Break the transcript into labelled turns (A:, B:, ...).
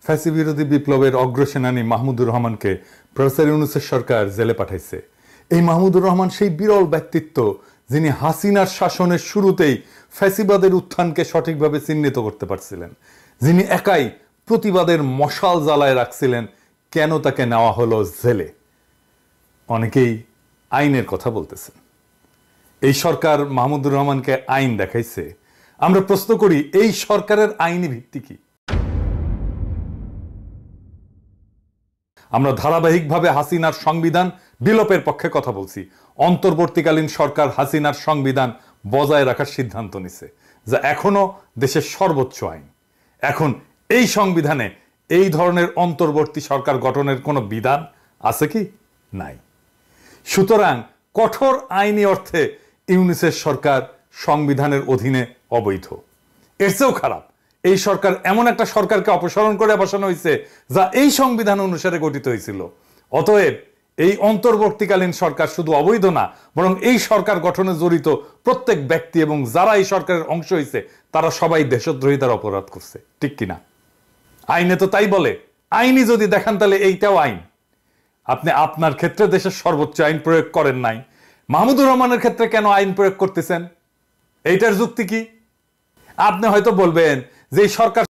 A: ফ্যাসি বিরোধী বিপ্লবের অগ্রসেনানী মাহমুদুর রহমানকে প্রফেসর ইউনূসের সরকার জেলে পাঠাইছে। এই মাহমুদুর রহমান সেই বিরল ব্যক্তিত্ব যিনি হাসিনার শাসনের শুরুতেই ফ্যাসিবাদের উত্থানকে সঠিকভাবে চিহ্নিত করতে পারছিলেন, যিনি একাই প্রতিবাদের মশাল জ্বালায় রাখছিলেন। কেন তাকে নেওয়া হলো জেলে? অনেকেই আইনের কথা বলতেছেন। এই সরকার মাহমুদুর রহমানকে আইন দেখাইছে। আমরা প্রশ্ন করি, এই সরকারের আইনি ভিত্তি কি? আমরা ধারাবাহিকভাবে হাসিনার সংবিধান বিলোপের পক্ষে কথা বলছি। অন্তর্বর্তীকালীন সরকার হাসিনার সংবিধান বজায় রাখার সিদ্ধান্ত নিছে, যা এখনো দেশের সর্বোচ্চ আইন। এখন এই সংবিধানে এই ধরনের অন্তর্বর্তী সরকার গঠনের কোনো বিধান আছে কি? নাই। সুতরাং কঠোর আইনি অর্থে ইউনূসের সরকার সংবিধানের অধীনে অবৈধ। এর চেয়েও খারাপ, এই সরকার এমন একটা সরকারকে অপসারণ করে বসানো হয়েছে যা এই সংবিধান অনুসারে গঠিত হয়েছিল। অতএব এই অন্তর্বর্তীকালীন সরকার শুধু অবৈধ না, বরং এই সরকার গঠনে জড়িত প্রত্যেক ব্যক্তি এবং যারা এই সরকারের অংশ হয়েছে তারা সবাই দেশদ্রোহিতার অপরাধ করছে। ঠিক কিনা? আইনে তো তাই বলে। আইনি যদি দেখান তাহলে এইটাও আইন। আপনি আপনার ক্ষেত্রে দেশের সর্বোচ্চ আইন প্রয়োগ করেন নাই, মাহমুদুর রহমানের ক্ষেত্রে কেন আইন প্রয়োগ করতেছেন? এইটার যুক্তি কি? আপনি হয়তো বলবেন যে এই সরকার